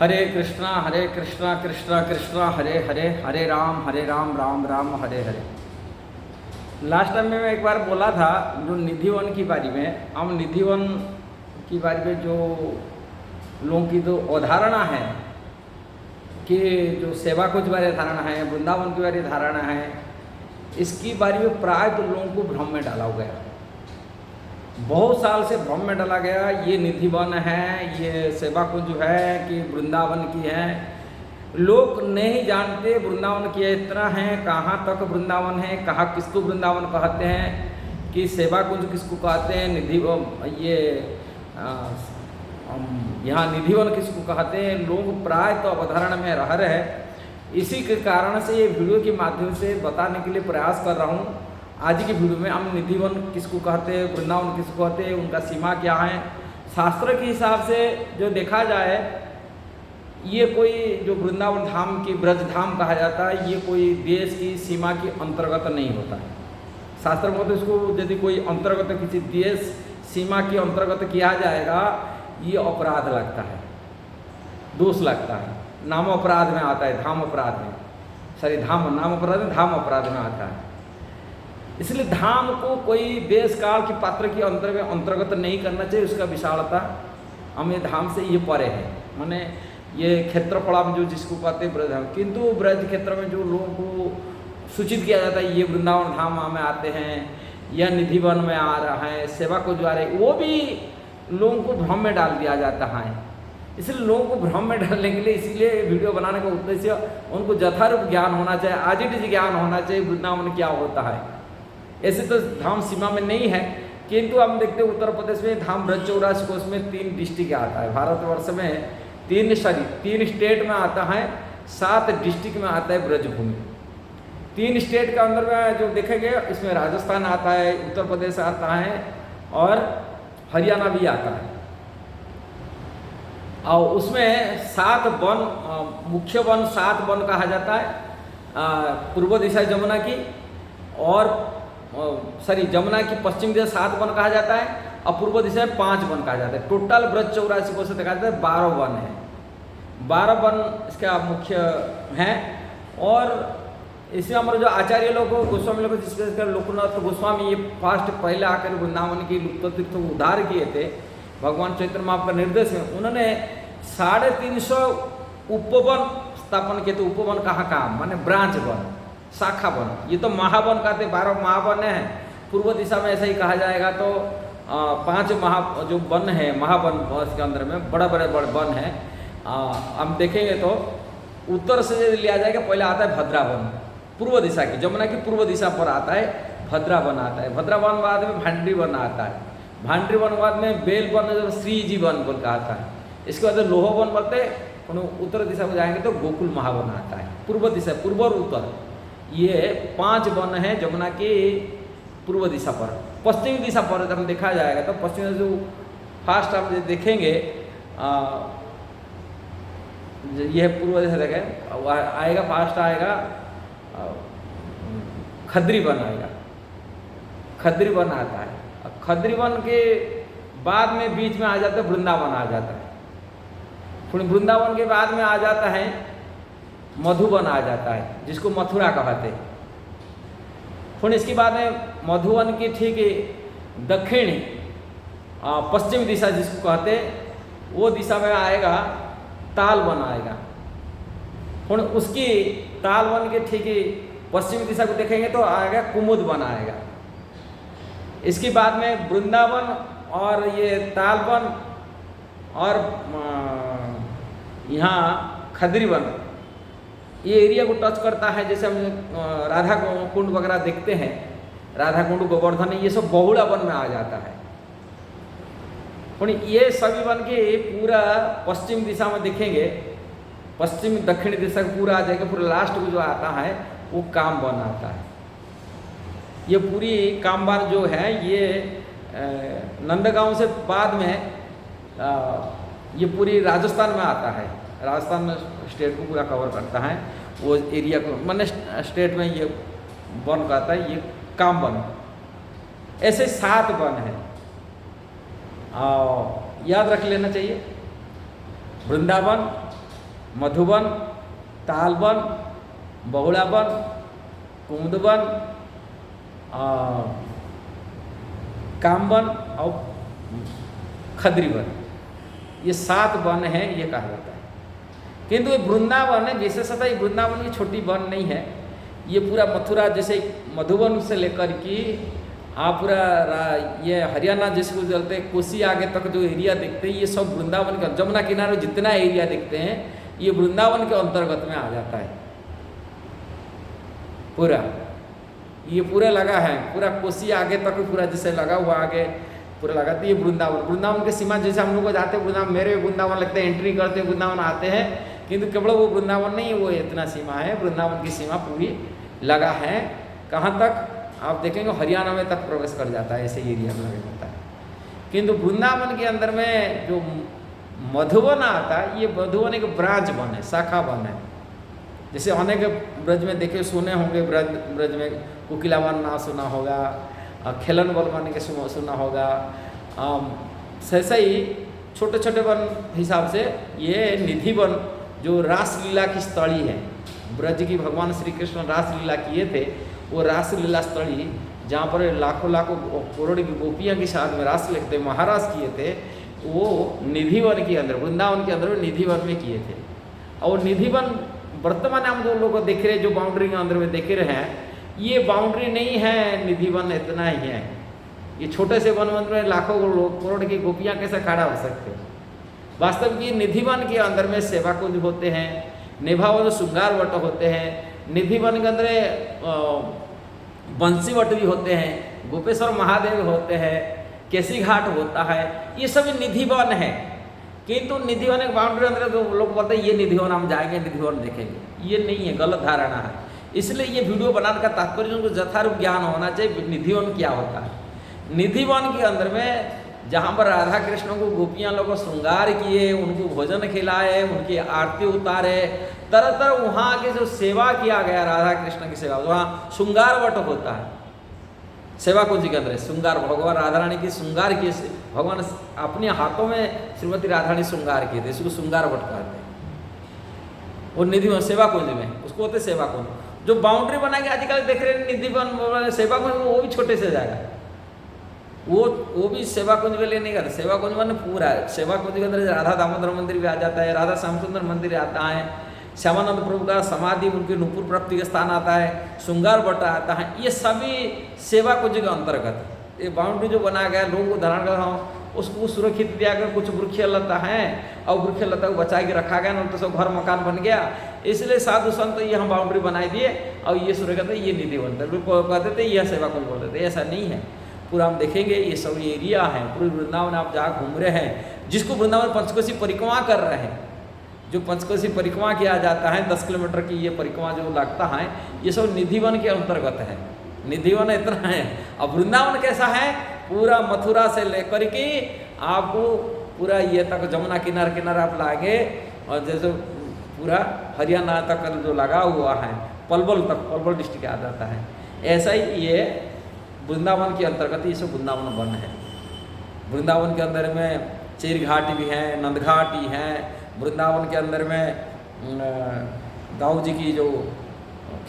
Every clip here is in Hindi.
हरे कृष्णा कृष्णा कृष्णा हरे हरे, हरे राम राम राम हरे हरे। लास्ट टाइम में मैं एक बार बोला था जो निधि वन की बारी में, हम निधि वन की बारी में जो लोगों की जो अवधारणा है कि जो सेवा कुछ बारे धारणा है, वृंदावन की बारे धारणा है, इसकी बारी में प्राय तो लोगों को भ्रम में डाला गया। बहुत साल से भ्रम में डाला गया ये निधि वन है, ये सेवा कुंज है कि वृंदावन की है। लोग नहीं जानते वृंदावन की इतना है, कहाँ तक वृंदावन है, कहाँ किसको वृंदावन कहते हैं, कि सेवा कुंज किसको कहते हैं, निधि ये यहाँ निधि वन किसको कहते हैं। लोग प्राय तो अवधारणा में रह रहे हैं। इसी के कारण से ये वीडियो के माध्यम से बताने के लिए प्रयास कर रहा हूँ। आज की वीडियो में हम निधि वन किसको कहते हैं, वृंदावन किसको कहते हैं, उनका सीमा क्या है। शास्त्र के हिसाब से जो देखा जाए, ये कोई जो वृंदावन धाम की ब्रज धाम कहा जाता है, ये कोई देश की सीमा के अंतर्गत नहीं होता है। शास्त्र में तो इसको यदि कोई अंतर्गत किसी देश सीमा के अंतर्गत किया जाएगा, ये अपराध लगता है, दोष लगता है, नाम अपराध में आता है, धाम अपराध में, सॉरी धाम नाम अपराध में, धाम अपराध में आता है। इसलिए धाम को कोई देश काल की पात्र के अंतर्गत नहीं करना चाहिए। उसका विशालता हमें धाम से ये परे है, माने ये क्षेत्रफल में जो जिसको कहते हैं ब्रज धाम, किंतु ब्रज क्षेत्र में जो लोगों को सूचित किया जाता है ये वृंदावन धाम में आते हैं या निधि वन में आ रहा है, सेवा को जो आ रहे, वो भी लोगों को भ्रम में डाल दिया जाता है। इसलिए लोगों को भ्रम में डालने के लिए इसीलिए वीडियो बनाने का उद्देश्य उनको यथारूप ज्ञान होना चाहिए, आजिटिज ज्ञान होना चाहिए वृंदावन क्या होता है। ऐसे तो धाम सीमा में नहीं है, किंतु हम देखते हैं उत्तर प्रदेश में धाम ब्रज 84 कोष में 3 डिस्ट्रिक्ट आता है। भारतवर्ष में 3 स्टेट में आता है, 7 डिस्ट्रिक्ट में आता है ब्रजभूमि। 3 स्टेट के अंदर में जो देखेंगे इसमें राजस्थान आता है, उत्तर प्रदेश आता है और हरियाणा भी आता है। और उसमें 7 वन, मुख्य वन 7 वन कहा जाता है। पूर्व दिशा जमुना की और जमुना की पश्चिम दिशा 7 वन कहा जाता है और पूर्व दिशा 5 वन कहा जाता है। टोटल ब्रज 84 को से देखा जाता है 12 वन है। 12 वन इसका मुख्य हैं। और इसमें हमारे जो आचार्य लोग गोस्वामी लोग, जिसके लोकनाथ गोस्वामी ये फास्ट पहले आकर वृंदावन की लुप्त तीर्थ को उद्धार किए थे, भगवान चैतन्य महाप्रभु का निर्देश में उन्होंने 350 उपवन स्थापन किए थे। उपवन कहाँ माने ब्रांच वन, शाखा वन। ये तो महावन कहते, 12 महावन है। पूर्व दिशा में ऐसा ही कहा जाएगा तो 5 जो वन है महावन, इसके अंदर में बड़े वन है। हम देखेंगे तो उत्तर से लिया जाएगा, पहले आता है भद्रा वन, पूर्व दिशा की, जमुना की पूर्व दिशा पर आता है भद्रा वन आता है। भद्रा वन बाद में भांड्री वन आता है। भांड्री वन बाद में बेल वन, श्री जी वन बोल का आता है। इसके बाद लोहो वन बोलते हैं। उत्तर दिशा में जाएंगे तो गोकुल महावन आता है। पूर्व दिशा, पूर्व और उत्तर, ये 5 वन है जमुना की पूर्व दिशा पर। पश्चिमी दिशा पर जब देखा जाएगा तो पश्चिम जो फास्ट आप देखेंगे, यह पूर्व दिशा देखें आएगा, फास्ट आएगा खद्री वन आएगा। खद्री वन आता है। खद्री वन के बाद में बीच में आ जाता है वृंदावन आ जाता है। फिर वृंदावन के बाद में आ जाता है मधुवन आ जाता है, जिसको मथुरा कहते हैं। फिर इसके बाद में मधुवन की ठीक दक्षिण पश्चिम दिशा जिसको कहते हैं, वो दिशा में आएगा ताल वन आएगा। फिर उसकी ताल वन के ठीक पश्चिमी दिशा को देखेंगे तो आएगा कुमुद वन आएगा। इसके बाद में वृंदावन और ये ताल वन और यहाँ खद्री वन, ये एरिया को टच करता है। जैसे हम राधा कुंड वगैरह देखते हैं, राधा कुंड, गोवर्धन, ये सब बहुड़ा वन में आ जाता है। और ये सभी वन के पूरा पश्चिम दिशा में देखेंगे, पश्चिम दक्षिण दिशा पूरा आ जाएगा। पूरा लास्ट को जो आता है वो काम वन आता है। ये पूरी काम वन जो है ये नंदगांव से बाद में ये पूरी राजस्थान में आता है। राजस्थान में स्टेट को पूरा कवर करता है वो एरिया को, मैंने स्टेट में ये वन कहता है, ये काम वन। ऐसे 7 वन है, याद रख लेना चाहिए। वृंदावन, मधुवन, तालवन, बहुलावन, कुमुदवन, कामवन और खद्रीवन, ये 7 वन हैं ये कहा जाता है। किंतु ये वृंदावन है, विशेषतः ये वृंदावन की छोटी वन नहीं है, ये पूरा मथुरा जैसे मधुबन से लेकर कि आप पूरा ये हरियाणा जिसको चलते कोसी आगे तक जो एरिया देखते हैं ये सब वृंदावन के, जमुना किनारे जितना एरिया देखते हैं ये वृंदावन के अंतर्गत में आ जाता है। पूरा ये पूरा लगा है, पूरा कोसी आगे तक पूरा जैसे लगा हुआ आगे पूरा लगा, तो ये वृंदावन, वृंदावन के सीमा जैसे हम लोग को जाते हैं वृंदावन, मेरे वृंदावन लगते हैं, एंट्री करते हैं वृंदावन आते हैं, किंतु केवल वो वृंदावन नहीं, वो इतना सीमा है, वृंदावन की सीमा पूरी लगा है। कहाँ तक आप देखेंगे हरियाणा में तक प्रवेश कर जाता है, ऐसे एरिया में लग जाता है। किंतु वृंदावन के अंदर में जो मधुवन आता है, ये मधुवन एक ब्रांच वन है, शाखा वन है। जैसे अनेक ब्रज में देखे सुने होंगे, ब्रज में कोकिलावन नाम सुना होगा, खेलन वन वन के सुना होगा, ऐसा ही छोटे छोटे वन हिसाब से ये निधि वन जो रासलीला की स्थली है, ब्रज की भगवान श्री कृष्ण रासलीला किए थे, वो रासलीला स्थली जहाँ पर लाखों लाखों करोड़ की गोपियाँ के साथ में रास लिखते महाराज किए थे, वो निधि वन के अंदर, वृंदावन के अंदर निधि वन में किए थे। और निधि वन वर्तमान हम जो लोग देख रहे हैं, जो बाउंड्री के अंदर में देख रहे हैं, ये बाउंड्री नहीं है निधि वन, इतना ही है। ये छोटे से वन में लाखों करोड़ की गोपियाँ कैसे खड़ा हो सकते हैं। वास्तव की निधि वन के अंदर में सेवा कुंज होते हैं, निभावन श्रृंगार वट होते हैं, निधि वन के अंदर बंसी वट भी होते हैं, गोपेश्वर महादेव होते हैं, केसी घाट होता है, ये सब निधि वन है। किंतु निधि वन एक बाउंड्री अंदर तो लोग बोलते हैं ये निधि वन हम जाएंगे, निधि वन देखेंगे, ये नहीं है, गलत धारणा है। इसलिए ये वीडियो बनाने का तात्पर्य उनको यथारूप ज्ञान होना चाहिए निधि वन क्या होता है। निधि वन के अंदर में जहाँ पर राधा कृष्ण को गोपियाँ लोग श्रृंगार किए, उनको भोजन खिलाए, उनकी आरती उतारे, तरह तरह वहाँ के जो सेवा किया गया राधा कृष्ण की सेवा, वहाँ श्रृंगार वट होता है। सेवा कुंज के अंदर श्रृंगार, भगवान राधा रानी की श्रृंगार किए, भगवान अपने हाथों में श्रीमती राधा रानी श्रृंगार किए थे, इसको श्रृंगार वट कहते हैं। और निधि वन सेवा कुंज में उसको होते सेवा कुंज। जो बाउंड्री बना के आजकल देख रहे हैं निधि वन सेवा कुंज, वो भी छोटे से जाएगा, वो भी सेवा कुंज के लिए नहीं करते। सेवा कुंज में पूरा है, सेवा कुंज के अंदर राधा दामोदर मंदिर भी आ जाता है, राधा श्याम सुंदर मंदिर आता है, श्यामानंद प्रभु का समाधि उनके नूपुर प्राप्ति का स्थान आता है, श्रृंगार बटा आता है, ये सभी सेवा कुंज के अंतर्गत। ये बाउंड्री जो बनाया गया लोगों को धारण कर रहा हूँ, उसको सुरक्षित दिया गया, कुछ वृक्ष लता है और वृक्ष लता को बचा के रखा गया, ना तो सब घर मकान बन गया। इसलिए साधु संत ये हम बाउंड्री बनाई दिए और ये सुरक्षित है, ये निधि बनता है, कहते थे यह सेवा कुंज बोलते थे, ऐसा नहीं है। पूरा हम देखेंगे ये सब एरिया है, पूरे वृंदावन आप जहाँ घूम रहे हैं, जिसको वृंदावन पंचकोशी परिक्रमा कर रहे हैं, जो पंचकोशी परिक्रमा किया जाता है 10 किलोमीटर की ये परिक्रमा जो लगता है, ये सब निधिवन के अंतर्गत है। निधिवन इतना है। अब वृंदावन कैसा है, पूरा मथुरा से लेकर के आपको पूरा ये तक जमुना किनारे आप लागे, और जैसे पूरा हरियाणा तक जो लगा हुआ है, पलवल तक, पलवल डिस्ट्रिक्ट आ जाता है। ऐसा ही ये वृंदावन के अंतर्गत ये सब वृंदावन वन है। वृंदावन के अंदर में चेर घाट भी हैं, नंद घाट ही हैं। वृंदावन के अंदर में दाऊ जी की जो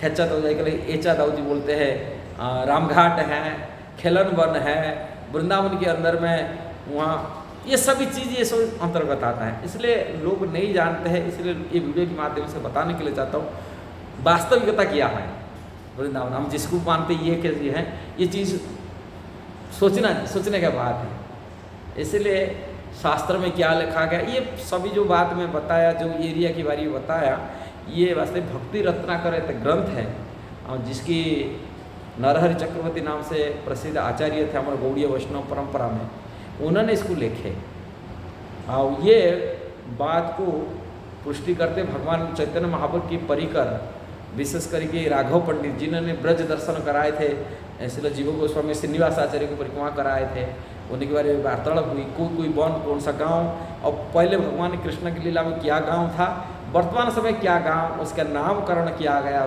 खेचा दाऊ जी के लिए एचा दाऊ जी बोलते हैं, रामघाट हैं, खेलन वन है। वृंदावन के अंदर में वहाँ ये सभी चीज़ ये सब अंतर्गत आता है। इसलिए लोग नहीं जानते हैं, इसलिए ये वीडियो के माध्यम से बताने के लिए चाहता हूँ वास्तविकता क्या है वृंदावन। हम जिसको मानते ये कैसी है, ये चीज़ सोचने का बात है। इसलिए शास्त्र में क्या लिखा गया, ये सभी जो बात में बताया, जो एरिया के बारे में बताया, ये वास्तव भक्ति रत्नाकर एक ग्रंथ है, और जिसकी नरहरि चक्रवर्ती नाम से प्रसिद्ध आचार्य थे हमारे गौड़ीय वैष्णव परंपरा में, उन्होंने इसको लिखे। और ये बात को पुष्टि करते भगवान चैतन्य महाप्रभु की परिकर, विशेष करके राघव पंडित जिन्होंने ब्रज दर्शन कराए थे, इसलिए जीवो गोस्वामी श्रीनिवास आचार्य को परिक्रमा कराए थे, उनके बारे में वार्तालाप हुई। कोई वन, कौन सा गांव, और पहले भगवान कृष्ण की लीला में क्या गांव था, वर्तमान समय क्या गांव, उसका नामकरण किया गया,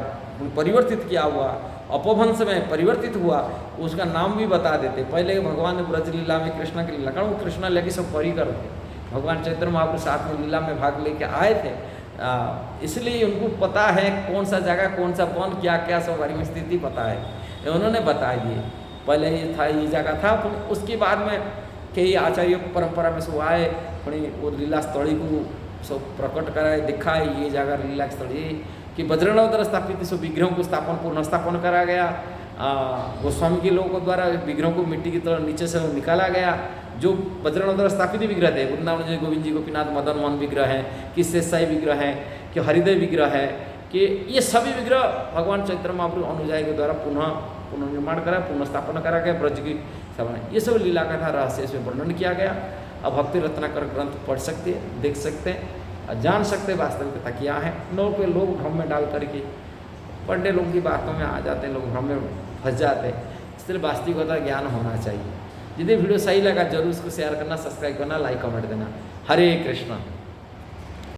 परिवर्तित किया हुआ, अपभ्रंश में परिवर्तित हुआ, उसका नाम भी बता देते। पहले भगवान ने ब्रज लीला में कृष्ण की लीला, कारण वो कृष्ण लेके सब परिकर थे, भगवान चैतन्य महाप्रभु साथ में लीला में भाग लेके आए थे, इसलिए उनको पता है कौन सा जगह, कौन सा वन, क्या क्या सब बारे में स्थिति पता है, उन्होंने बता दिए। पहले ये था, ये जगह था, फिर उसके बाद में कई आचार्य परंपरा में सब आए, फिर वो लीला स्थली को सब प्रकट कराए, दिखाए ये जगह लीला स्थली कि बजरंग स्थापित सब विग्रहों को पुनः स्थापन करा गया। गोस्वामी के लोगों द्वारा विग्रहों को मिट्टी की तरह नीचे से निकाला गया। जो बजरंग स्थापित विग्रह थे, वृंदावन जी गोविंद जी गोपीनाथ मदन मोहन विग्रह है, कि शेषशाही विग्रह है, कि हरिदय विग्रह है, कि ये सभी विग्रह भगवान चैतन्य महाप्रभु अनुयायी के द्वारा पुनर्निर्माण करा, पुनः स्थापना करा गया। ब्रज की सभा, ये सब लीला कथा रहस्य इसमें वर्णन किया गया। अब भक्ति रत्नाकर ग्रंथ पढ़ सकते हैं, देख सकते हैं और जान सकते हैं वास्तविकता क्या है। लोग भ्रम में डाल करके पढ़ने लोगों की बातों में आ जाते हैं, लोग भ्रम में फंस जाते हैं। इसलिए वास्तविकता ज्ञान होना चाहिए। यदि वीडियो सही लगा जरूर उसको शेयर करना, सब्सक्राइब करना, लाइक कमेंट देना। हरे कृष्णा।